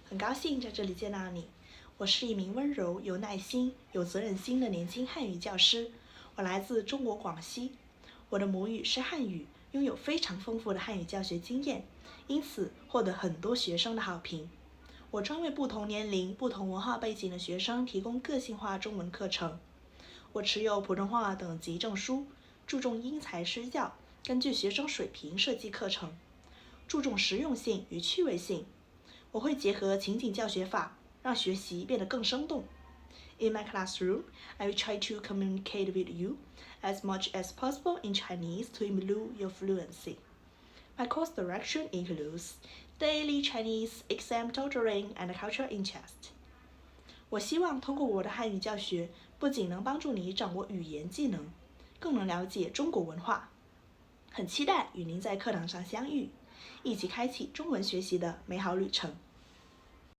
很高兴在这里见到你。我是一名温柔、有耐心、有责任心的年轻汉语教师。我来自中国广西，我的母语是汉语，拥有非常丰富的汉语教学经验，因此获得很多学生的好评。我专为不同年龄、不同文化背景的学生提供个性化中文课程。我持有普通话等级证书，注重因材施教，根据学生水平设计课程，注重实用性与趣味性。我会结合情景教学法，让学习变得更生动。In my classroom, I will try to communicate with you as much as possible in Chinese to improve your fluency. My course direction includes daily Chinese exam tutoring and cultural interest. 我希望通过我的汉语教学，不仅能帮助你掌握语言技能，更能了解中国文化。很期待与您在课堂上相遇，一起开启中文学习的美好旅程。